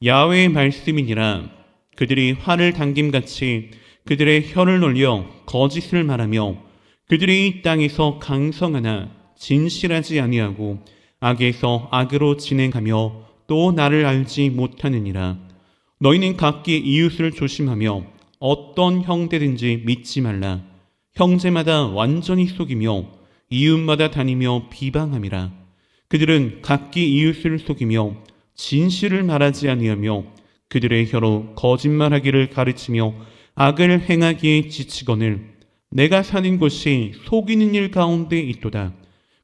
야훼의 말씀이니라. 그들이 화를 당김같이 그들의 혀를 놀려 거짓을 말하며 그들이 이 땅에서 강성하나 진실하지 아니하고 악에서 악으로 진행하며 또 나를 알지 못하느니라. 너희는 각기 이웃을 조심하며 어떤 형제든지 믿지 말라. 형제마다 완전히 속이며 이웃마다 다니며 비방함이라. 그들은 각기 이웃을 속이며 진실을 말하지 아니하며 그들의 혀로 거짓말하기를 가르치며 악을 행하기에 지치거늘 내가 사는 곳이 속이는 일 가운데 있도다.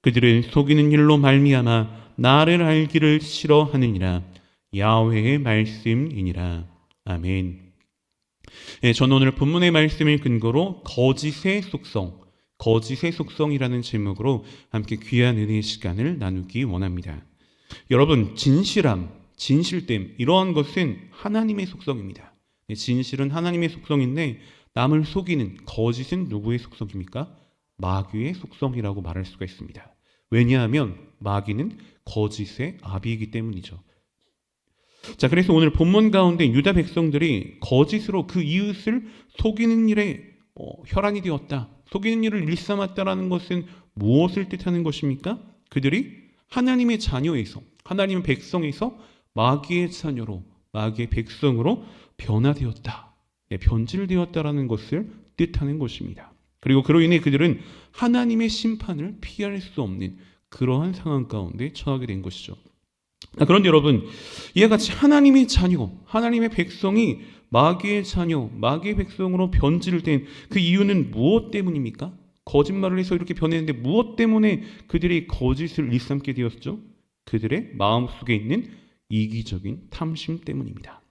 그들은 속이는 일로 말미암아 나를 알기를 싫어하느니라. 야훼의 말씀이니라. 아멘. 저는 오늘 본문의 말씀을 근거로 거짓의 속성이라는 제목으로 함께 귀한 은혜의 시간을 나누기 원합니다. 여러분, 진실됨 이러한 것은 하나님의 속성입니다. 진실은 하나님의 속성인데 남을 속이는 거짓은 누구의 속성입니까? 마귀의 속성이라고 말할 수가 있습니다. 왜냐하면 마귀는 거짓의 아비이기 때문이죠. 자, 그래서 오늘 본문 가운데 유다 백성들이 거짓으로 그 이웃을 속이는 일에 혈안이 되었다. 속이는 일을 일삼았다라는 것은 무엇을 뜻하는 것입니까? 그들이 하나님의 자녀에서, 하나님의 백성에서 마귀의 자녀로, 마귀의 백성으로 변화되었다. 변질되었다라는 것을 뜻하는 것입니다. 그리고 그로 인해 그들은 하나님의 심판을 피할 수 없는 그러한 상황 가운데 처하게 된 것이죠. 그런데 여러분, 이와 같이 하나님의 자녀, 하나님의 백성이 마귀의 자녀, 마귀의 백성으로 변질된 그 이유는 무엇 때문입니까? 거짓말을 해서 이렇게 변했는데 무엇 때문에 그들이 거짓을 일삼게 되었죠? 그들의 마음속에 있는 이기적인 탐심 때문입니다.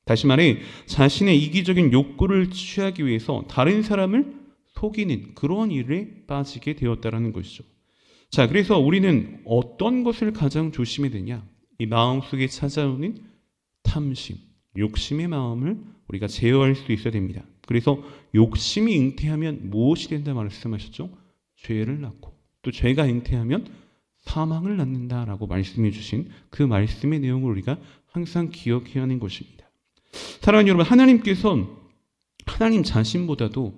다시 말해 자신의 이기적인 욕구를 취하기 위해서 다른 사람을 속이는 그런 일에 빠지게 되었다는 것이죠. 자, 그래서 우리는 어떤 것을 가장 조심해야 되냐? 이 마음속에 찾아오는 탐심, 욕심의 마음을 우리가 제어할 수 있어야 됩니다. 그래서 욕심이 잉태하면 무엇이 된다 말씀하셨죠? 죄를 낳고 또 죄가 잉태하면 사망을 낳는다라고 말씀해 주신 그 말씀의 내용을 우리가 항상 기억해야 하는 것입니다. 사랑하는 여러분, 하나님께서 하나님 자신보다도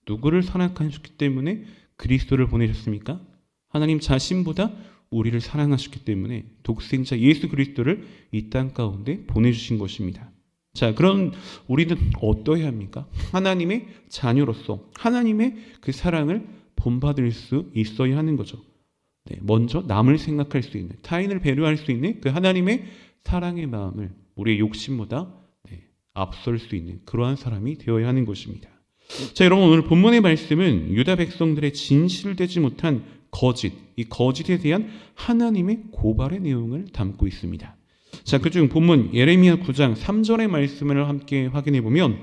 누구를 사랑하셨기 때문에 그리스도를 보내셨습니까? 하나님 자신보다 우리를 사랑하셨기 때문에 독생자 예수 그리스도를 이 땅 가운데 보내주신 것입니다. 자, 그럼 우리는 어떠해야 합니까? 하나님의 자녀로서 하나님의 그 사랑을 본받을 수 있어야 하는 거죠. 먼저 남을 생각할 수 있는, 타인을 배려할 수 있는 그 하나님의 사랑의 마음을 우리의 욕심보다 앞설 수 있는 그러한 사람이 되어야 하는 것입니다. 자, 여러분, 오늘 본문의 말씀은 유다 백성들의 진실되지 못한 거짓, 이 거짓에 대한 하나님의 고발의 내용을 담고 있습니다. 자, 그중 본문 예레미야 9장 3절의 말씀을 함께 확인해 보면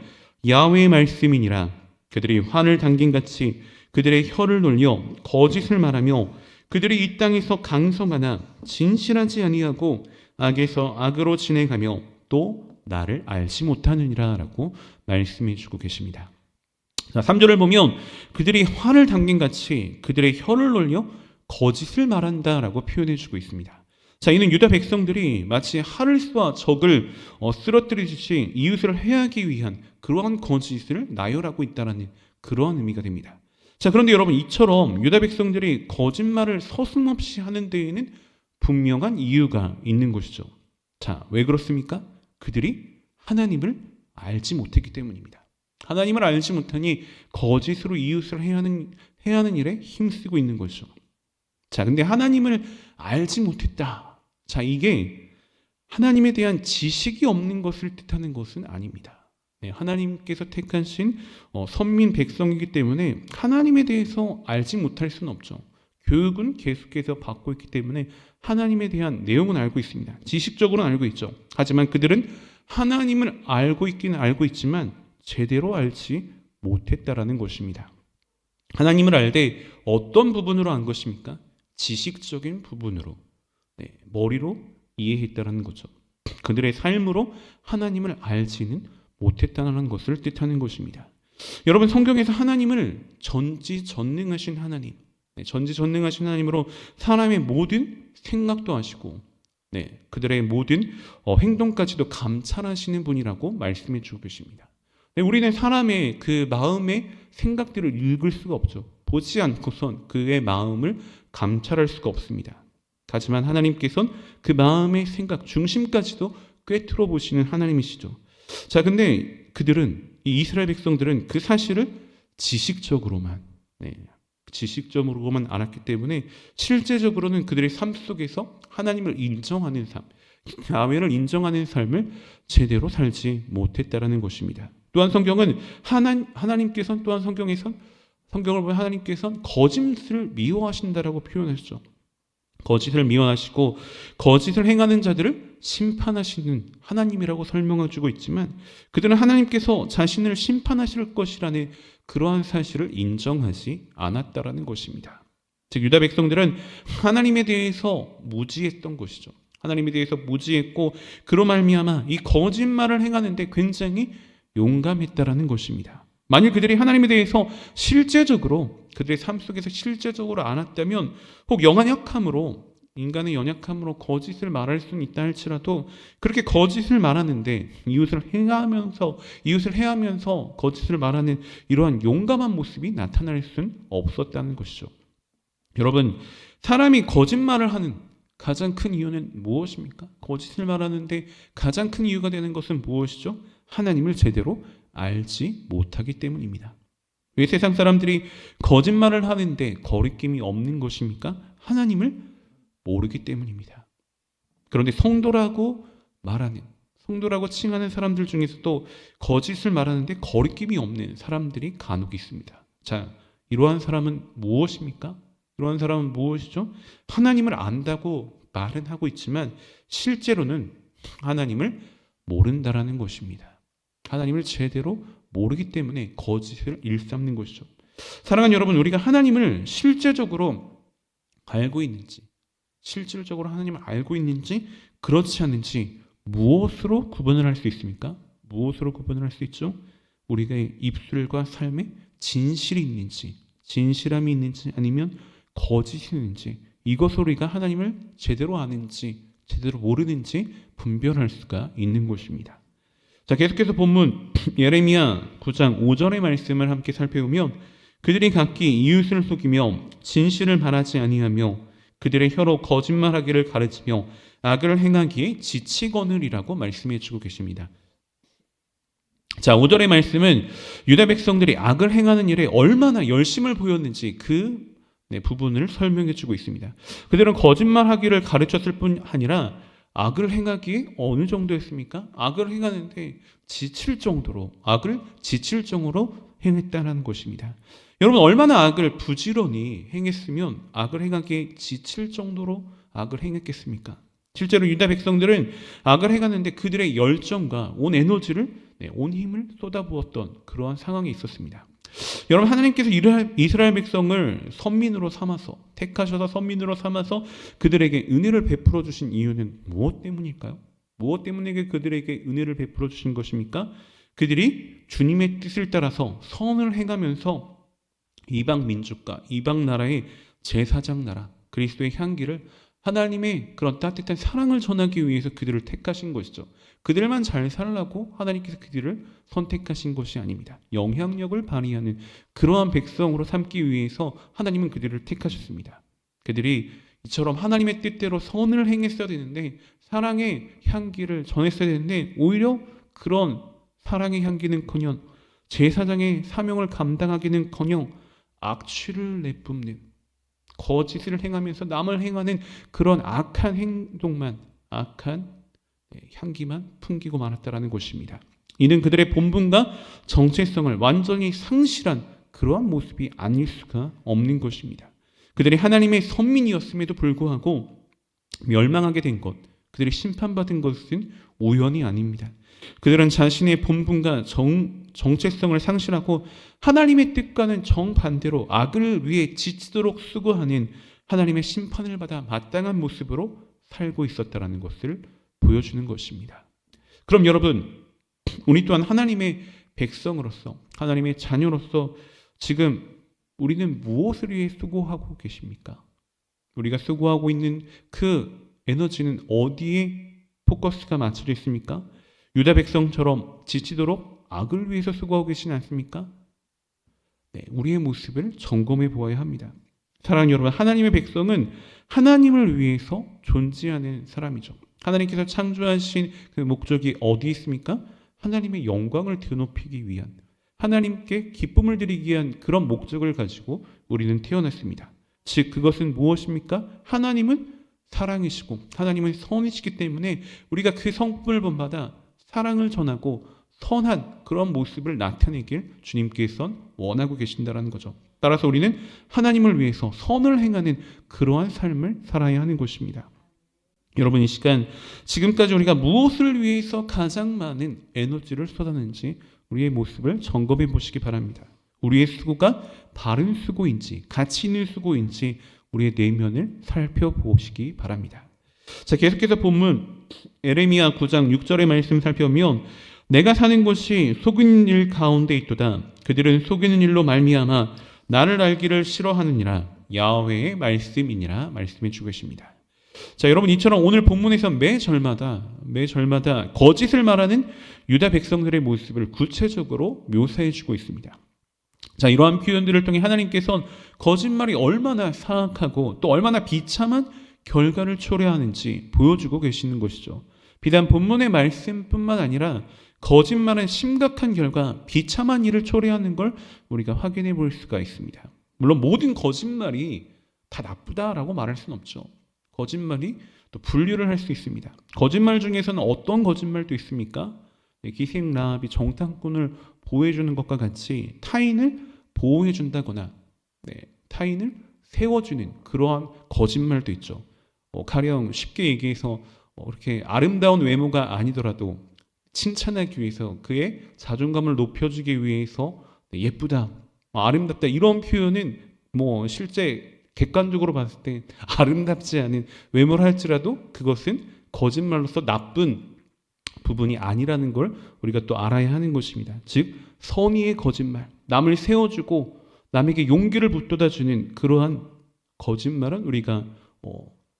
야훼의 말씀이니라. 그들이 환을 당김같이 그들의 혀를 놀려 거짓을 말하며 그들이 이 땅에서 강성하나 진실하지 아니하고 악에서 악으로 진행하며 또 나를 알지 못하느니라 라고 말씀해 주고 계십니다. 자, 3절을 보면 그들이 화를 당김같이 그들의 혀를 놀려 거짓을 말한다라고 표현해 주고 있습니다. 자, 이는 유다 백성들이 마치 활을 쏘아 적을 쓰러뜨리듯이 이웃을 해하기 위한 그러한 거짓을 나열하고 있다는 그러한 의미가 됩니다. 자, 그런데 여러분, 이처럼 유다 백성들이 거짓말을 서슴없이 하는 데에는 분명한 이유가 있는 것이죠. 자, 왜 그렇습니까? 그들이 하나님을 알지 못했기 때문입니다. 하나님을 알지 못하니 거짓으로 이웃을 해야 하는 일에 힘쓰고 있는 것이죠. 자, 근데 하나님을 알지 못했다. 자, 이게 하나님에 대한 지식이 없는 것을 뜻하는 것은 아닙니다. 하나님께서 택하신 선민 백성이기 때문에 하나님에 대해서 알지 못할 수는 없죠. 교육은 계속해서 받고 있기 때문에 하나님에 대한 내용은 알고 있습니다. 지식적으로는 알고 있죠. 하지만 그들은 하나님을 알고 있기는 알고 있지만 제대로 알지 못했다라는 것입니다. 하나님을 알되 어떤 부분으로 안 것입니까? 지식적인 부분으로, 머리로 이해했다라는 거죠. 그들의 삶으로 하나님을 알지는 못했다는 것을 뜻하는 것입니다. 여러분, 성경에서 하나님을 전지전능하신 하나님, 전지전능하신 하나님으로 사람의 모든 생각도 아시고 그들의 모든 행동까지도 감찰하시는 분이라고 말씀해 주고 계십니다. 우리는 사람의 그 마음의 생각들을 읽을 수가 없죠. 보지 않고선 그의 마음을 감찰할 수가 없습니다. 하지만 하나님께서는 그 마음의 생각 중심까지도 꿰뚫어 보시는 하나님이시죠. 자, 근데 그들은, 이 이스라엘 백성들은 그 사실을 지식적으로만 알았기 때문에 실제적으로는 그들의 삶 속에서 하나님을 인정하는 삶, 야훼를 인정하는 삶을 제대로 살지 못했다라는 것입니다. 또한 성경은 하나님께서는 또한 성경을 보면 하나님께서는 거짓을 미워하신다라고 표현하시죠. 거짓을 미워하시고 거짓을 행하는 자들을 심판하시는 하나님이라고 설명해 주고 있지만 그들은 하나님께서 자신을 심판하실 것이라는 그러한 사실을 인정하지 않았다라는 것입니다. 즉 유다 백성들은 하나님에 대해서 무지했던 것이죠. 하나님에 대해서 무지했고 그로 말미암아 이 거짓말을 행하는데 굉장히 용감했다라는 것입니다. 만일 그들이 하나님에 대해서 실제적으로 그들의 삶 속에서 실제적으로 알았다면 혹 인간의 연약함으로 거짓을 말할 수는 있다 할지라도 그렇게 거짓을 말하는데 이웃을 해하면서 거짓을 말하는 이러한 용감한 모습이 나타날 수는 없었다는 것이죠. 여러분, 사람이 거짓말을 하는 가장 큰 이유는 무엇입니까? 거짓을 말하는데 가장 큰 이유가 되는 것은 무엇이죠? 하나님을 제대로 알지 못하기 때문입니다. 왜 세상 사람들이 거짓말을 하는데 거리낌이 없는 것입니까? 하나님을 모르기 때문입니다. 그런데 성도라고 칭하는 사람들 중에서도 거짓을 말하는데 거리낌이 없는 사람들이 간혹 있습니다. 자, 이러한 사람은 무엇입니까? 이러한 사람은 무엇이죠? 하나님을 안다고 말은 하고 있지만 실제로는 하나님을 모른다라는 것입니다. 하나님을 제대로 모르기 때문에 거짓을 일삼는 것이죠. 사랑하는 여러분, 우리가 하나님을 실질적으로 알고 있는지 그렇지 않는지 무엇으로 구분을 할 수 있습니까? 무엇으로 구분을 할 수 있죠? 우리가 입술과 삶에 진실함이 있는지 아니면 거짓이 있는지, 이것으로 우리가 하나님을 제대로 아는지 제대로 모르는지 분별할 수가 있는 것입니다. 자, 계속해서 본문 예레미야 9장 5절의 말씀을 함께 살펴보면 그들이 각기 이웃을 속이며 진실을 말하지 아니하며 그들의 혀로 거짓말하기를 가르치며 악을 행하기에 지치거늘이라고 말씀해 주고 계십니다. 자, 5절의 말씀은 유다 백성들이 악을 행하는 일에 얼마나 열심을 보였는지 그 부분을 설명해 주고 있습니다. 그들은 거짓말하기를 가르쳤을 뿐 아니라 악을 행하기에 어느 정도 했습니까? 악을 행하는데 악을 지칠 정도로 행했다는 것입니다. 여러분, 얼마나 악을 부지런히 행했으면 악을 행하기에 지칠 정도로 악을 행했겠습니까? 실제로 유다 백성들은 악을 행하는데 그들의 열정과 온 에너지를, 온 힘을 쏟아부었던 그러한 상황이 있었습니다. 여러분, 하나님께서 이스라엘 백성을 택하셔서 선민으로 삼아서 그들에게 은혜를 베풀어 주신 이유는 무엇 때문일까요? 무엇 때문에 그들에게 은혜를 베풀어 주신 것입니까? 그들이 주님의 뜻을 따라서 선을 행하면서 이방 민족과 이방 나라의 제사장 나라 그리스도의 향기를, 하나님의 그런 따뜻한 사랑을 전하기 위해서 그들을 택하신 것이죠. 그들만 잘 살라고 하나님께서 그들을 선택하신 것이 아닙니다. 영향력을 발휘하는 그러한 백성으로 삼기 위해서 하나님은 그들을 택하셨습니다. 그들이 이처럼 하나님의 뜻대로 선을 행했어야 되는데, 사랑의 향기를 전했어야 되는데, 오히려 그런 사랑의 향기는커녕 제사장의 사명을 감당하기는커녕 악취를 내뿜는, 거짓을 행하면서 남을 행하는 그런 악한 행동만, 악한 향기만 풍기고 말았다라는 것입니다. 이는 그들의 본분과 정체성을 완전히 상실한 그러한 모습이 아닐 수가 없는 것입니다. 그들이 하나님의 선민이었음에도 불구하고 멸망하게 된 것, 그들이 심판받은 것은 우연이 아닙니다. 그들은 자신의 본분과 정체성을 상실하고 하나님의 뜻과는 정반대로 악을 위해 지치도록 수고하는 하나님의 심판을 받아 마땅한 모습으로 살고 있었다는 것을 보여주는 것입니다. 그럼 여러분, 우리 또한 하나님의 백성으로서, 하나님의 자녀로서 지금 우리는 무엇을 위해 수고하고 계십니까? 우리가 수고하고 있는 그 에너지는 어디에 포커스가 맞춰져 있습니까? 유다 백성처럼 지치도록 악을 위해서 수고하고 계시지 않습니까? 네, 우리의 모습을 점검해 보아야 합니다. 사랑하는 여러분, 하나님의 백성은 하나님을 위해서 존재하는 사람이죠. 하나님께서 창조하신 그 목적이 어디 있습니까? 하나님의 영광을 드높이기 위한, 하나님께 기쁨을 드리기 위한 그런 목적을 가지고 우리는 태어났습니다. 즉 그것은 무엇입니까? 하나님은 사랑이시고 하나님은 선이시기 때문에 우리가 그 성품을 본받아 사랑을 전하고 선한 그런 모습을 나타내길 주님께서는 원하고 계신다는 거죠. 따라서 우리는 하나님을 위해서 선을 행하는 그러한 삶을 살아야 하는 것입니다. 여러분, 이 시간 지금까지 우리가 무엇을 위해서 가장 많은 에너지를 쏟았는지 우리의 모습을 점검해 보시기 바랍니다. 우리의 수고가 바른 수고인지 가치 있는 수고인지 우리의 내면을 살펴보시기 바랍니다. 자, 계속해서 본문 에레미야 9장 6절의 말씀 살펴보면 내가 사는 곳이 속이는 일 가운데 있도다. 그들은 속이는 일로 말미암아 나를 알기를 싫어하느니라. 야훼의 말씀이니라 말씀해 주고 계십니다. 자, 여러분, 이처럼 오늘 본문에서 매 절마다 거짓을 말하는 유다 백성들의 모습을 구체적으로 묘사해 주고 있습니다. 자, 이러한 표현들을 통해 하나님께서는 거짓말이 얼마나 사악하고 또 얼마나 비참한 결과를 초래하는지 보여주고 계시는 것이죠. 비단 본문의 말씀뿐만 아니라 거짓말은 심각한 결과, 비참한 일을 초래하는 걸 우리가 확인해 볼 수가 있습니다. 물론 모든 거짓말이 다 나쁘다라고 말할 수는 없죠. 거짓말이 또 분류를 할 수 있습니다. 거짓말 중에서는 어떤 거짓말도 있습니까? 기생라합이 정탐꾼을 보호해주는 것과 같이 타인을 보호해준다거나 타인을 세워주는 그러한 거짓말도 있죠. 가령 쉽게 얘기해서 이렇게 아름다운 외모가 아니더라도 칭찬하기 위해서 그의 자존감을 높여주기 위해서 예쁘다, 아름답다 이런 표현은 실제 객관적으로 봤을 때 아름답지 않은 외모를 할지라도 그것은 거짓말로서 나쁜 부분이 아니라는 걸 우리가 또 알아야 하는 것입니다. 즉 선의의 거짓말, 남을 세워주고 남에게 용기를 북돋아주는 그러한 거짓말은 우리가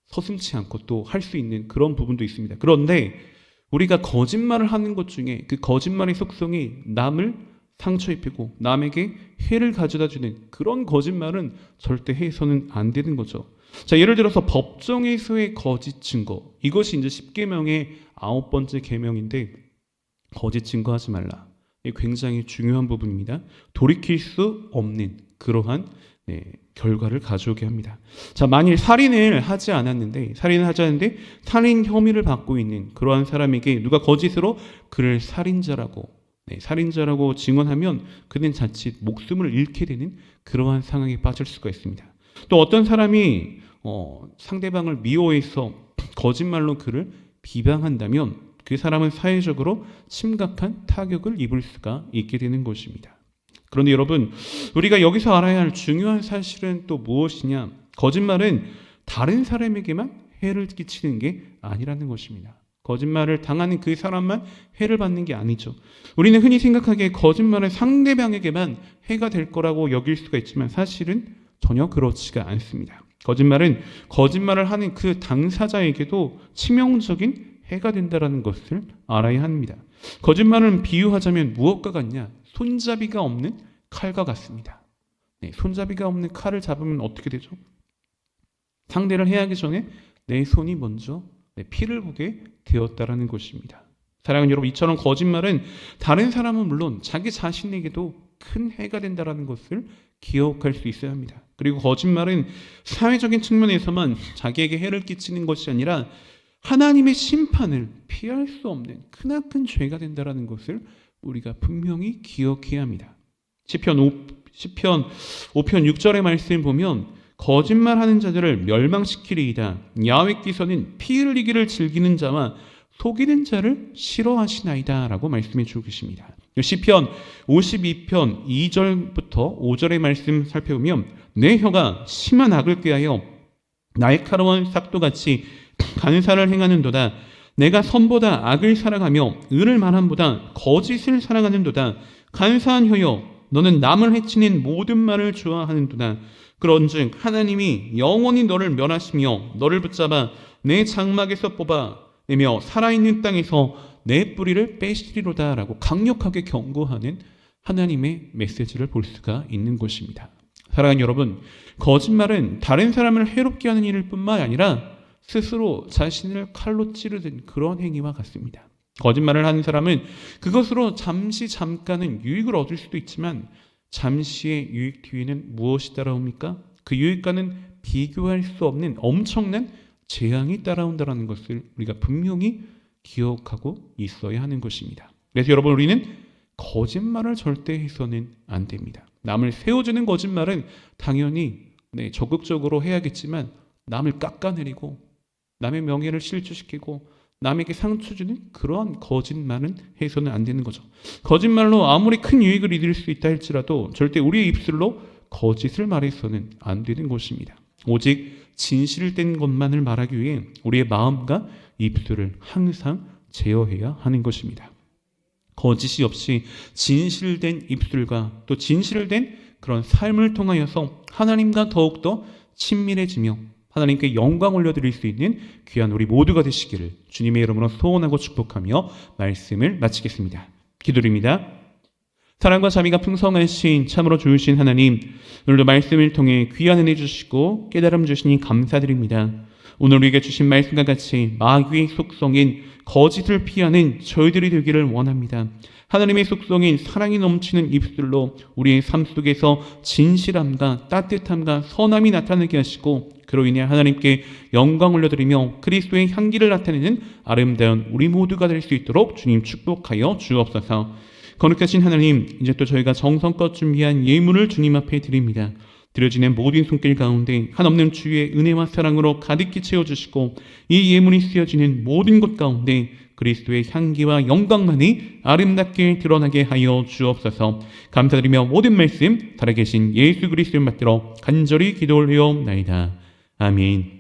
서슴지 않고 또 할 수 있는 그런 부분도 있습니다. 그런데 우리가 거짓말을 하는 것 중에 그 거짓말의 속성이 남을 상처 입히고 남에게 해를 가져다주는 그런 거짓말은 절대 해서는 안 되는 거죠. 자, 예를 들어서 법정에서의 거짓 증거, 이것이 이제 10계명의 9번째 계명인데 거짓 증거하지 말라. 이게 굉장히 중요한 부분입니다. 돌이킬 수 없는 그러한 결과를 가져오게 합니다. 자, 만일 살인을 하지 않았는데 살인 혐의를 받고 있는 그러한 사람에게 누가 거짓으로 그를 살인자라고 증언하면 그는 자칫 목숨을 잃게 되는 그러한 상황에 빠질 수가 있습니다. 또 어떤 사람이 상대방을 미워해서 거짓말로 그를 비방한다면 그 사람은 사회적으로 심각한 타격을 입을 수가 있게 되는 것입니다. 그런데 여러분, 우리가 여기서 알아야 할 중요한 사실은 또 무엇이냐? 거짓말은 다른 사람에게만 해를 끼치는 게 아니라는 것입니다. 거짓말을 당하는 그 사람만 해를 받는 게 아니죠. 우리는 흔히 생각하기에 거짓말은 상대방에게만 해가 될 거라고 여길 수가 있지만 사실은 전혀 그렇지가 않습니다. 거짓말을 하는 그 당사자에게도 치명적인 해가 된다는 것을 알아야 합니다. 거짓말은 비유하자면 무엇과 같냐? 손잡이가 없는 칼과 같습니다. 손잡이가 없는 칼을 잡으면 어떻게 되죠? 상대를 해하기 전에 내 손이 먼저 피를 보게 되었다라는 것입니다. 사랑하는 여러분, 이처럼 거짓말은 다른 사람은 물론 자기 자신에게도 큰 해가 된다라는 것을 기억할 수 있어야 합니다. 그리고 거짓말은 사회적인 측면에서만 자기에게 해를 끼치는 것이 아니라 하나님의 심판을 피할 수 없는 크나큰 죄가 된다라는 것을 우리가 분명히 기억해야 합니다. 시편 5편 6절의 말씀을 보면 거짓말하는 자들을 멸망시키리이다. 야훼께서는 피 흘리기를 즐기는 자와 속이는 자를 싫어하시나이다 라고 말씀해 주고 계십니다. 시편 52편 2절부터 5절의 말씀 살펴보면 내 혀가 심한 악을 꾀하여 날카로운 삭도같이 간사를 행하는도다. 내가 선보다 악을 사랑하며 의를 말함보다 거짓을 사랑하는도다. 간사한 혀여, 너는 남을 해치는 모든 말을 좋아하는도다. 그런즉 하나님이 영원히 너를 멸하시며 너를 붙잡아 내 장막에서 뽑아내며 살아있는 땅에서 내 뿌리를 빼시리로다 라고 강력하게 경고하는 하나님의 메시지를 볼 수가 있는 것입니다. 사랑하는 여러분, 거짓말은 다른 사람을 해롭게 하는 일일 뿐만 아니라 스스로 자신을 칼로 찌르는 그런 행위와 같습니다. 거짓말을 하는 사람은 그것으로 잠깐은 유익을 얻을 수도 있지만 잠시의 유익 뒤에는 무엇이 따라옵니까? 그 유익과는 비교할 수 없는 엄청난 재앙이 따라온다는 것을 우리가 분명히 기억하고 있어야 하는 것입니다. 그래서 여러분, 우리는 거짓말을 절대 해서는 안 됩니다. 남을 세워주는 거짓말은 당연히 적극적으로 해야겠지만 남을 깎아내리고 남의 명예를 실추시키고 남에게 상처 주는 그러한 거짓말은 해서는 안 되는 거죠. 거짓말로 아무리 큰 유익을 이룰 수 있다 할지라도 절대 우리의 입술로 거짓을 말해서는 안 되는 것입니다. 오직 진실된 것만을 말하기 위해 우리의 마음과 입술을 항상 제어해야 하는 것입니다. 거짓이 없이 진실된 입술과 또 진실된 그런 삶을 통하여서 하나님과 더욱더 친밀해지며 하나님께 영광 올려드릴 수 있는 귀한 우리 모두가 되시기를 주님의 이름으로 소원하고 축복하며 말씀을 마치겠습니다. 기도드립니다. 사랑과 자비가 풍성하신 참으로 좋으신 하나님, 오늘도 말씀을 통해 귀한 은혜 주시고 깨달음 주시니 감사드립니다. 오늘 우리에게 주신 말씀과 같이 마귀의 속성인 거짓을 피하는 저희들이 되기를 원합니다. 하나님의 속성인 사랑이 넘치는 입술로 우리의 삶 속에서 진실함과 따뜻함과 선함이 나타나게 하시고 그로 인해 하나님께 영광 올려드리며 그리스도의 향기를 나타내는 아름다운 우리 모두가 될 수 있도록 주님 축복하여 주옵소서. 거룩하신 하나님, 이제 또 저희가 정성껏 준비한 예물을 주님 앞에 드립니다. 드려지는 모든 손길 가운데 한없는 주의 은혜와 사랑으로 가득히 채워주시고 이 예물이 쓰여지는 모든 곳 가운데 그리스도의 향기와 영광만이 아름답게 드러나게 하여 주옵소서. 감사드리며 모든 말씀 살아계신 예수 그리스도를 받들어 간절히 기도 올리옵나이다. 아멘.